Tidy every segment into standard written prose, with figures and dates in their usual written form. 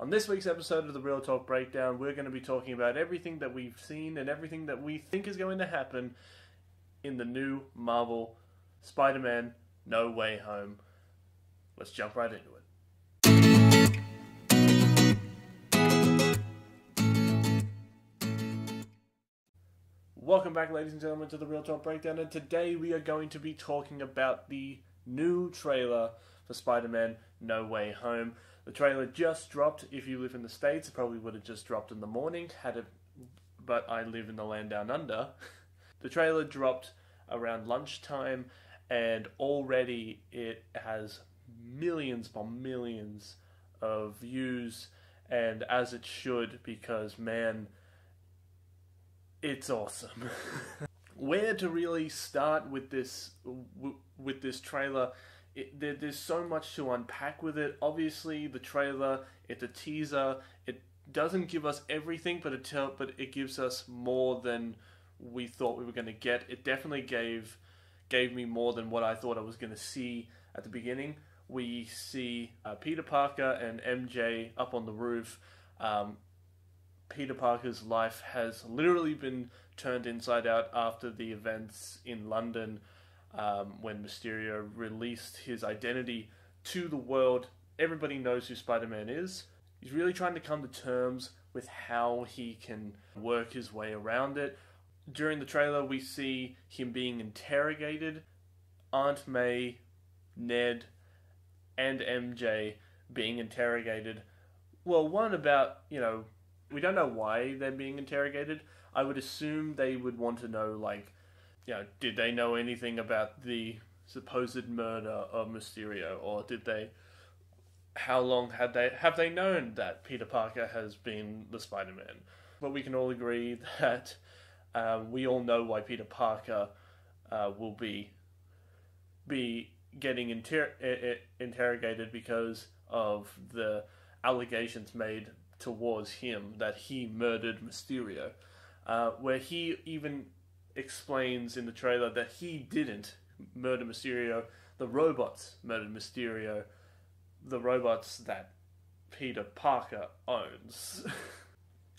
On this week's episode of the Real Talk Breakdown, we're going to be talking about everything that we've seen and everything that we think is going to happen in the new Marvel Spider-Man No Way Home. Let's jump right into it. Welcome back, ladies and gentlemen, to the Real Talk Breakdown, and today we are going to be talking about the new trailer for Spider-Man No Way Home. The trailer just dropped. If you live in the States, it probably would have just dropped in the morning, but I live in the land down under. The trailer dropped around lunchtime, and already it has millions upon millions of views, and as it should, because, man, it's awesome. Where to really start with this trailer? There's so much to unpack with it. Obviously, the trailer, it's a teaser. It doesn't give us everything, but it gives us more than we thought we were going to get. It definitely gave me more than what I thought I was going to see at the beginning. We see Peter Parker and MJ up on the roof. Peter Parker's life has literally been turned inside out after the events in London, when Mysterio released his identity to the world. Everybody knows who Spider-Man is. He's really trying to come to terms with how he can work his way around it. During the trailer, we see him being interrogated. Aunt May, Ned, and MJ being interrogated. Well, one about, we don't know why they're being interrogated. I would assume they would want to know, did they know anything about the supposed murder of Mysterio, or how long have they known that Peter Parker has been the Spider-Man? But we can all agree that we all know why Peter Parker will be getting interrogated, because of the allegations made towards him that he murdered Mysterio, where he even explains in the trailer that he didn't murder Mysterio. The robots murdered Mysterio, the robots that Peter Parker owns.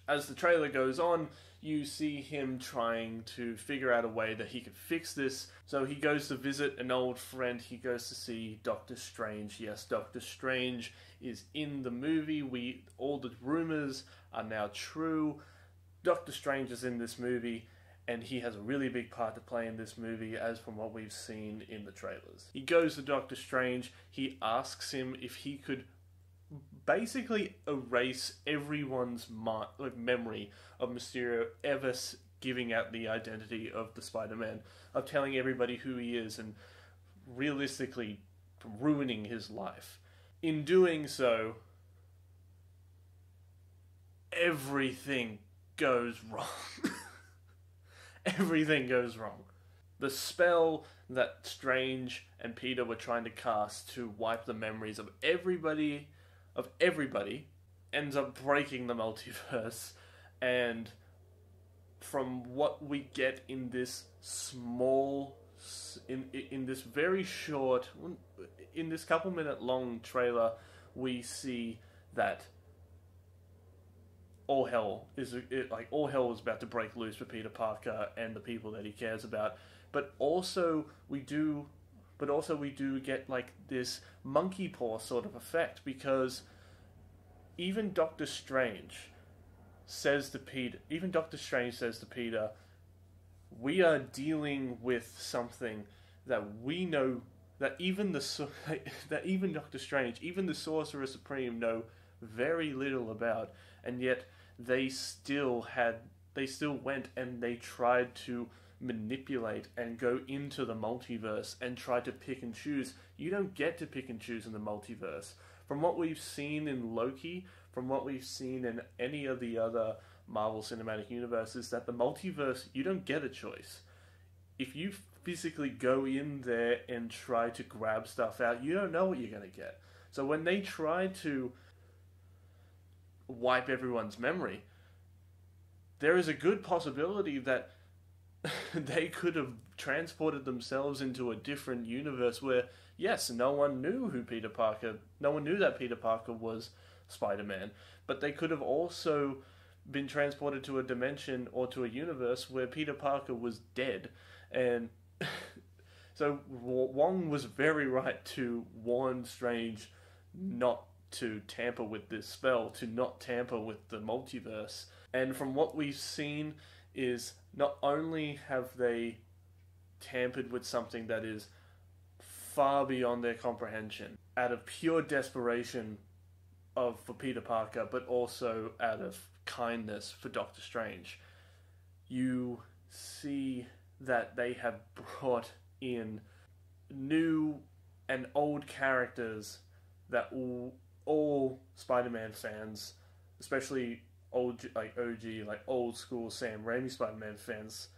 As the trailer goes on, you see him trying to figure out a way that he could fix this. So he goes to visit an old friend. He goes to see Doctor Strange. Yes, Doctor Strange is in the movie. All the rumors are now true. Doctor Strange is in this movie, and he has a really big part to play in this movie, as from what we've seen in the trailers. He goes to Doctor Strange. He asks him if he could basically erase everyone's memory of Mysterio ever giving out the identity of the Spider-Man, of telling everybody who he is, and realistically ruining his life. In doing so, everything goes wrong. Everything goes wrong. The spell that Strange and Peter were trying to cast to wipe the memories of everybody ends up breaking the multiverse, and from what we get in this in this very short, in this couple minute long trailer, we see that all hell is about to break loose for Peter Parker and the people that he cares about. But also we do get this monkey paw sort of effect, because even Doctor Strange says to Peter, we are dealing with something that we know, that even Doctor Strange, even the Sorcerer Supreme know very little about, and yet they still went and they tried to manipulate and go into the multiverse and try to pick and choose. You don't get to pick and choose in the multiverse. From what we've seen in Loki, from what we've seen in any of the other Marvel Cinematic Universes, that the multiverse, you don't get a choice. If you physically go in there and try to grab stuff out, you don't know what you're going to get. So when they try to wipe everyone's memory, there is a good possibility that they could have transported themselves into a different universe where, yes, no one knew that Peter Parker was Spider-Man, but they could have also been transported to a dimension or to a universe where Peter Parker was dead. And so Wong was very right to warn Strange not to tamper with this spell, to not tamper with the multiverse. And from what we've seen is not only have they tampered with something that is far beyond their comprehension, out of pure desperation for Peter Parker, but also out of kindness for Doctor Strange. You see that they have brought in new and old characters that all Spider-Man fans, especially OG, old school Sam Raimi Spider-Man fans,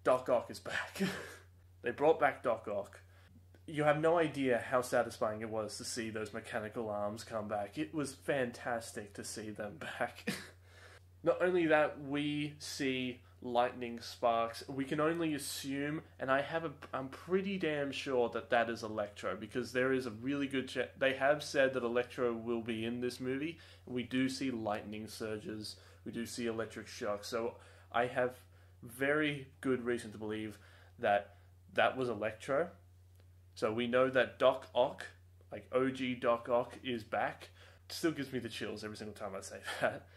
Doc Ock is back. They brought back Doc Ock. You have no idea how satisfying it was to see those mechanical arms come back. It was fantastic to see them back. Not only that, we see lightning sparks. We can only assume, and I'm pretty damn sure that is Electro, because there is a really good chance. They have said that Electro will be in this movie. We do see lightning surges. We do see electric shocks. So I have very good reason to believe that was Electro. So we know that Doc Ock, like OG Doc Ock, is back. Still gives me the chills every single time I say that.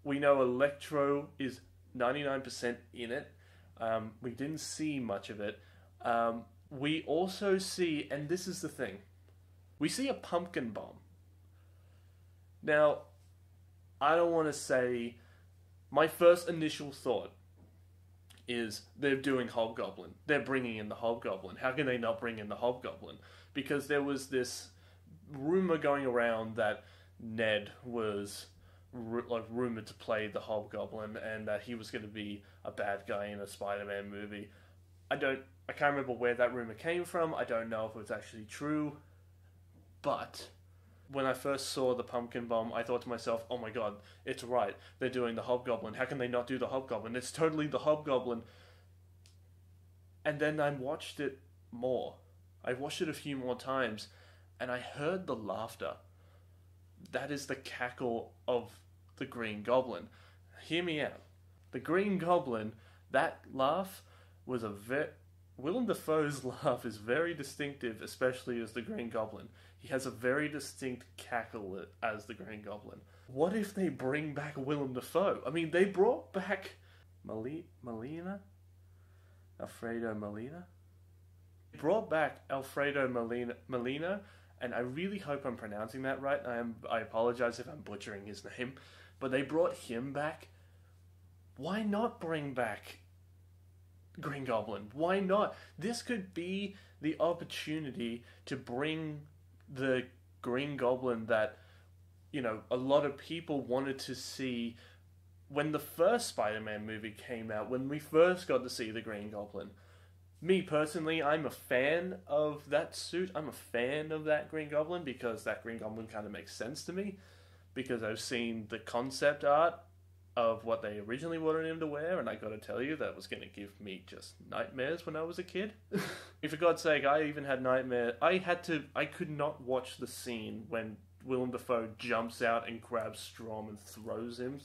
We know Electro is 99% in it. We didn't see much of it. We also see, and this is the thing, we see a pumpkin bomb. Now, I don't want to say, my first initial thought is they're doing Hobgoblin. They're bringing in the Hobgoblin. How can they not bring in the Hobgoblin? Because there was this rumor going around that Ned was rumored to play the Hobgoblin, and that he was going to be a bad guy in a Spider-Man movie. I can't remember where that rumor came from. I don't know if it was actually true. But when I first saw the pumpkin bomb, I thought to myself, oh my god, it's right. They're doing the Hobgoblin. How can they not do the Hobgoblin? It's totally the Hobgoblin. And then I watched it more. I watched it a few more times, and I heard the laughter. That is the cackle of the Green Goblin. Hear me out. The Green Goblin, that laugh was Willem Dafoe's laugh is very distinctive, especially as the Green Goblin. He has a very distinct cackle as the Green Goblin. What if they bring back Willem Dafoe? I mean, they brought back Molina? Alfredo Molina? They brought back Alfredo Molina, and I really hope I'm pronouncing that right. I apologize if I'm butchering his name. But they brought him back. Why not bring back Green Goblin? Why not? This could be the opportunity to bring the Green Goblin that, a lot of people wanted to see when the first Spider-Man movie came out, when we first got to see the Green Goblin. Me personally, I'm a fan of that suit. I'm a fan of that Green Goblin because that Green Goblin kind of makes sense to me, because I've seen the concept art of what they originally wanted him to wear, and I gotta tell you, that was gonna give me just nightmares when I was a kid. For God's sake, I even had nightmares. I could not watch the scene when Willem Dafoe jumps out and grabs Strom and throws him,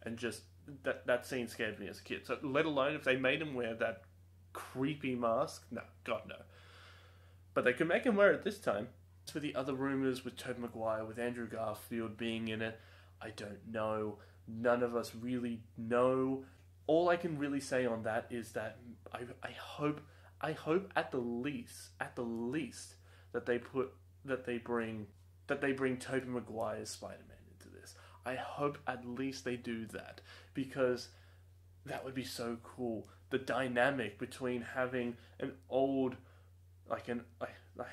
and just, that scene scared me as a kid. So, let alone if they made him wear that creepy mask. No, God no. But they could make him wear it this time. As for the other rumours with Tobey Maguire, with Andrew Garfield being in it, I don't know. None of us really know. All I can really say on that is that I hope at the least that they bring Tobey Maguire's Spider-Man into this. I hope at least they do that, because that would be so cool. The dynamic between having an old,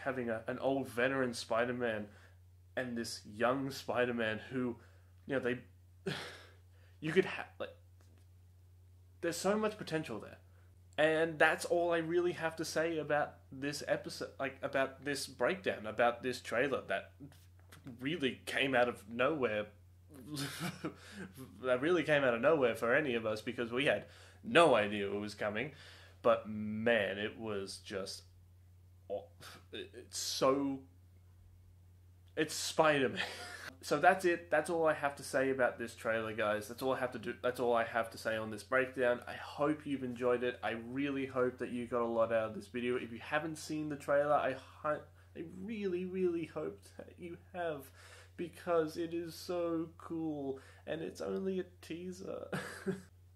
having an old veteran Spider-Man and this young Spider-Man who, you could have, there's so much potential there. And that's all I really have to say about this episode, about this breakdown, about this trailer that really came out of nowhere. That really came out of nowhere for any of us, because we had no idea it was coming. But man, it was just, it's Spider-Man. So that's it. That's all I have to say about this trailer, guys. That's all I have to do. That's all I have to say on this breakdown. I hope you've enjoyed it. I really hope that you got a lot out of this video. If you haven't seen the trailer, I really, really hope that you have, because it is so cool, and it's only a teaser.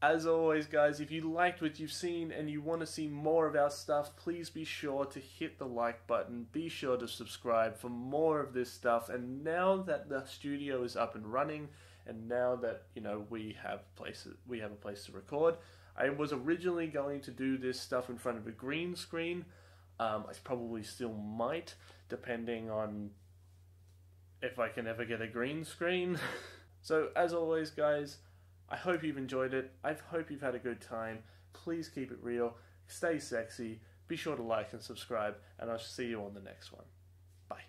As always, guys, if you liked what you've seen and you want to see more of our stuff, please be sure to hit the like button. Be sure to subscribe for more of this stuff. And now that the studio is up and running, and now that, you know, we have a place to record, I was originally going to do this stuff in front of a green screen. I probably still might, depending on if I can ever get a green screen. So, as always, guys, I hope you've enjoyed it. I hope you've had a good time. Please keep it real. Stay sexy. Be sure to like and subscribe, and I'll see you on the next one. Bye.